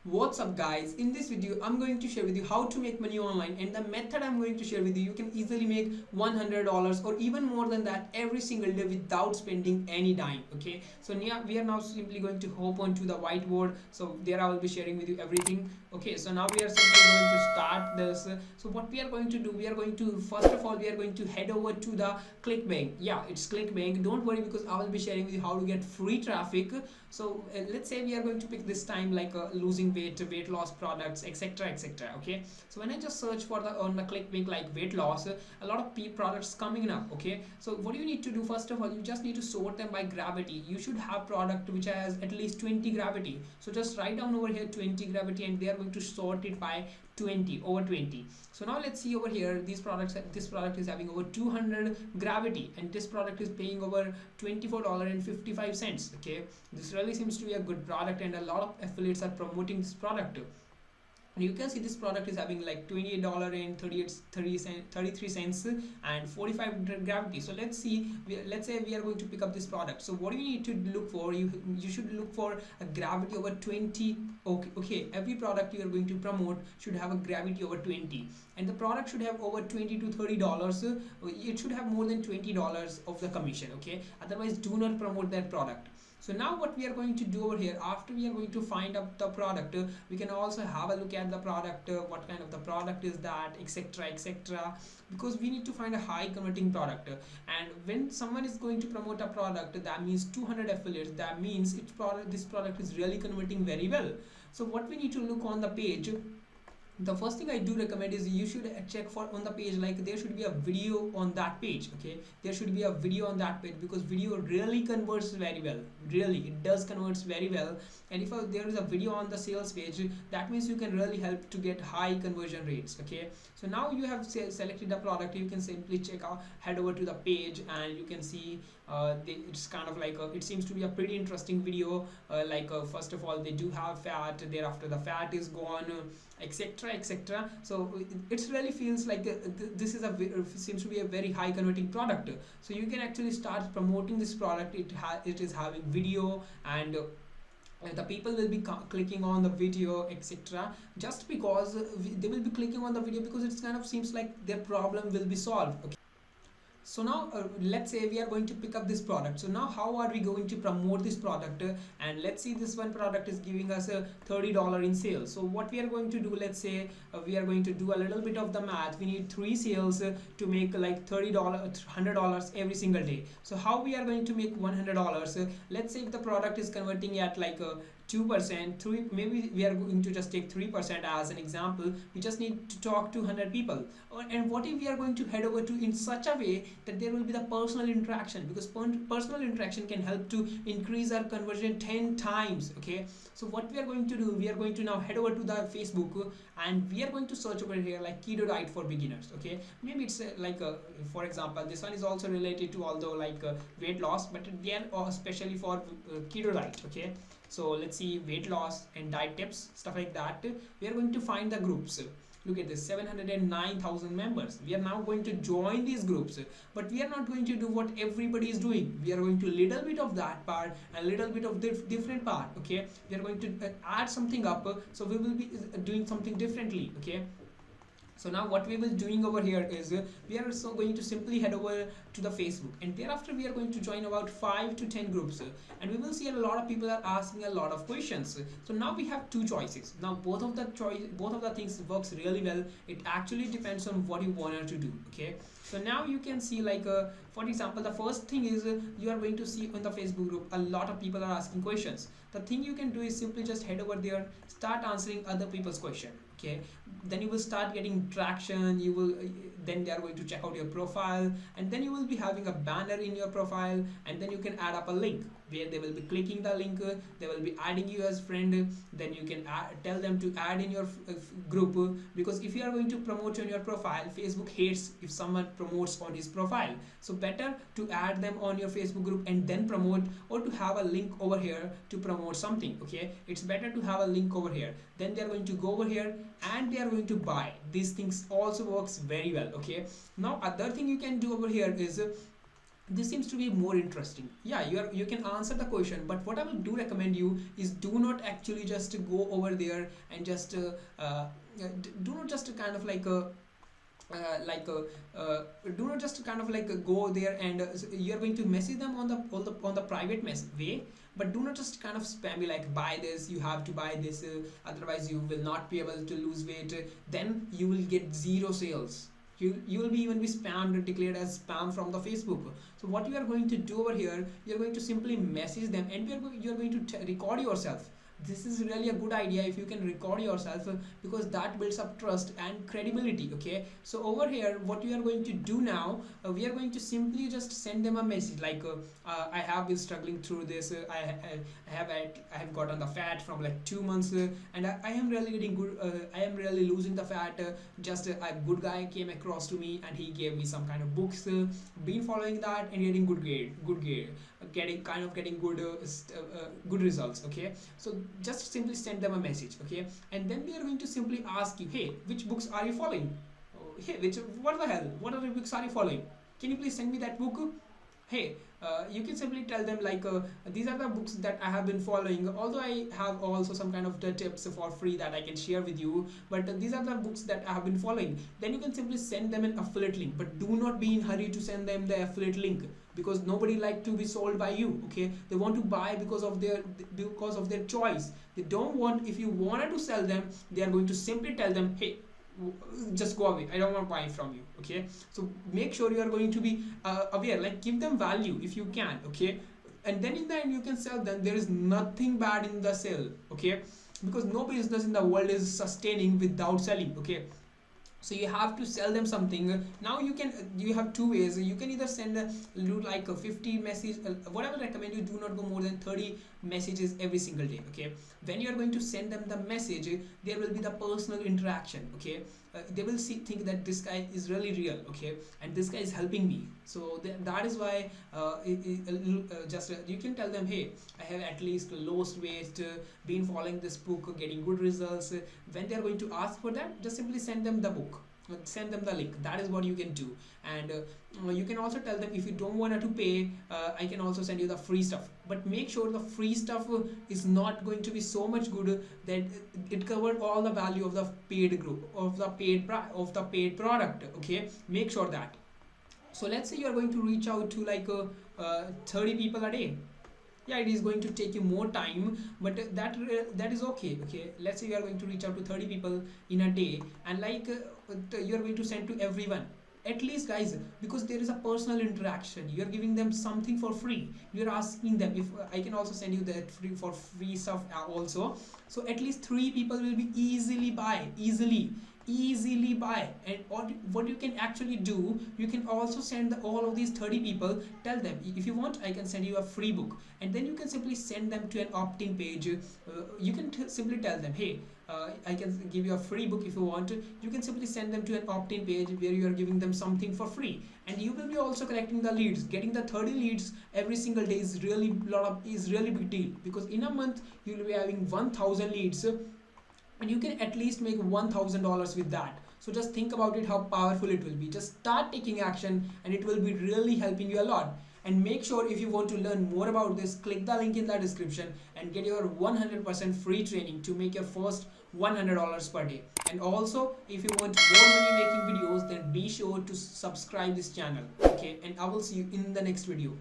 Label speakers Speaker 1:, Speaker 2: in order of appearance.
Speaker 1: What's up guys, in this video I'm going to share with you how to make money online, and the method I'm going to share with you can easily make $100 or even more than that every single day without spending any dime. Okay, so yeah, we are now simply going to hop onto the whiteboard, so there I will be sharing with you everything. Okay, so now we are simply going to start this. So what we are going to do, we are going to first of all we are going to head over to the clickbank. Yeah, it's clickbank, don't worry, because I will be sharing with you how to get free traffic. So let's say we are going to pick this time like losing weight loss products, etc, etc. Okay, so when I just search for the on the clickbank like weight loss, a lot of products coming up. Okay, so what you need to do, first of all you just need to sort them by gravity. You should have product which has at least 20 gravity, so just write down over here 20 gravity, and they are going to sort it by 20 over 20. So now let's see over here, these products, this product is having over 200 gravity, and this product is paying over $24.55. Okay, this really seems to be a good product, and a lot of affiliates are promoting this product. And you can see this product is having like $28 and 33 cents and 45 gravity. So let's see, let's say we are going to pick up this product. So what do you need to look for? You should look for a gravity over 20. Okay, every product you are going to promote should have a gravity over 20, and the product should have over 20 to $30. It should have more than $20 of the commission. Okay, otherwise do not promote that product. So now what we are going to do over here, after we are going to find up the product, we can also have a look at the product, what kind of the product is that, etc, etc, because we need to find a high converting product. And when someone is going to promote a product, that means 200 affiliates, that means this product is really converting very well. So what we need to look on the page, the first thing I do recommend is you should check for on the page, like there should be a video on that page. Okay, there should be a video on that page, because video really converts very well. Really, it does converts very well. And if there is a video on the sales page, that means you can really help to get high conversion rates. Okay, so now you have selected the product, you can simply check out, head over to the page, and you can see it's kind of like it seems to be a pretty interesting video. First of all they do have fat, thereafter the fat is gone, etc, etc. So it really feels like this is seems to be a very high converting product. So you can actually start promoting this product. It is having video, and the people will be clicking on the video, etc, just because they will be clicking on the video because it kind of seems like their problem will be solved. Okay, so now let's say we are going to pick up this product. So now how are we going to promote this product? And let's see, this one product is giving us a $30 in sales. So what we are going to do, let's say we are going to do a little bit of the math. We need 3 sales to make like $30, $100 every single day. So how we are going to make $100? Let's say if the product is converting at like 2%, maybe we are going to just take 3% as an example. We just need to talk to 100 people. And what if we are going to head over to in such a way that there will be the personal interaction, because personal interaction can help to increase our conversion 10 times. Okay, so what we are going to do, we are going to now head over to the Facebook, and we are going to search over here like keto diet for beginners. Okay, maybe it's for example, this one is also related to, although like weight loss, but they are especially for keto diet. Okay, so let's see, weight loss and diet tips, stuff like that. We are going to find the groups. Look at this, 709,000 members. We are now going to join these groups, but we are not going to do what everybody is doing. We are going to little bit of that part and little bit of different part. Okay, we are going to add something up, so we will be doing something differently. Okay, so now what we will doing over here is we are also going to simply head over to the Facebook, and thereafter we are going to join about 5 to 10 groups, and we will see a lot of people are asking a lot of questions. So now we have two choices. Now both of the things works really well. It actually depends on what you want to do. Okay, so now you can see like for example, the first thing is you are going to see on the Facebook group a lot of people are asking questions. The thing you can do is simply just head over there, start answering other people's question. Okay, then you will start getting traction. You will then they are going to check out your profile, and then you will be having a banner in your profile, and then you can add up a link where they will be clicking the link, they will be adding you as friend. Then you can tell them to add in your group, because if you are going to promote on your profile, Facebook hates if someone promotes on his profile. So better to add them on your Facebook group and then promote, or to have a link over here to promote something. Okay, it's better to have a link over here. Then they are going to go over here and they are going to buy. These things also works very well. Okay, now other thing you can do over here is this seems to be more interesting. Yeah, you can answer the question, but what I will do recommend you is do not actually just go over there and just do not just kind of like uh, do not just kind of go there and you're going to message them on the private mess way, but do not just kind of spam me like buy this, you have to buy this, otherwise you will not be able to lose weight, then you will get zero sales. You will be even be spammed, declared as spam from the Facebook. So what you are going to do over here, you're going to simply message them and you're going to record yourself. This is really a good idea if you can record yourself, because that builds up trust and credibility. Okay, so over here what we are going to do now, we are going to simply just send them a message like I have been struggling through this, I have gotten the fat from like 2 months, and I am really getting good, I am really losing the fat, just a good guy came across to me and he gave me some kind of books, been following that and getting good grade, getting good results. Okay, so just simply send them a message. Okay, and then they are going to simply ask you, hey, which books are you following? Oh, hey, what the hell, what other books are you following? Can you please send me that book? Hey, you can simply tell them like these are the books that I have been following, although I have also some kind of the tips for free that I can share with you, but these are the books that I have been following. Then you can simply send them an affiliate link, but do not be in hurry to send them the affiliate link, because nobody like to be sold by you. Okay, they want to buy because of their choice. They don't want, if you wanted to sell them, they are going to simply tell them, hey, just go away, I don't want to buy from you. Okay, so make sure you are going to be aware, like give them value if you can. Okay, and then in the end you can sell them. There is nothing bad in the sale. Okay, because no business in the world is sustaining without selling. Okay, so you have to sell them something. Now you have two ways. You can either send do like a 50 message, what I will recommend you, do not go more than 30 messages every single day. Okay, when you are going to send them the message, there will be the personal interaction. Okay, they will think that this guy is really real. Okay, and this guy is helping me. So that is why you can tell them, hey, I have at least lost weight, been following this book, getting good results. When they are going to ask for that, just simply send them the book, send them the link. That is what you can do. And you can also tell them, if you don't want to pay, I can also send you the free stuff, but make sure the free stuff is not going to be so much good that it covered all the value of the paid group, of the paid product. Okay, make sure that. So let's say you are going to reach out to like 30 people a day. Yeah, it is going to take you more time, but that is okay. Okay, let's say you are going to reach out to 30 people in a day, and like you are going to send to everyone at least, guys, because there is a personal interaction. You are giving them something for free. You are asking them if I can also send you that free stuff also. So at least 3 people will be easily buy. And what you can actually do, you can also send all of these 30 people, tell them, if you want, I can send you a free book, and then you can simply send them to an opt-in page. You can simply tell them, hey, I can give you a free book if you want. You can simply send them to an opt-in page where you are giving them something for free, and you will be also collecting the leads. Getting the 30 leads every single day is really big deal, because in a month you will be having 1000 leads, and you can at least make $1000 with that. So just think about it, how powerful it will be. Just start taking action, and it will be really helping you a lot. And make sure, if you want to learn more about this, click the link in the description and get your 100% free training to make your first $100 per day. And also, if you want more money making videos, then be sure to subscribe this channel. Okay, and I will see you in the next video.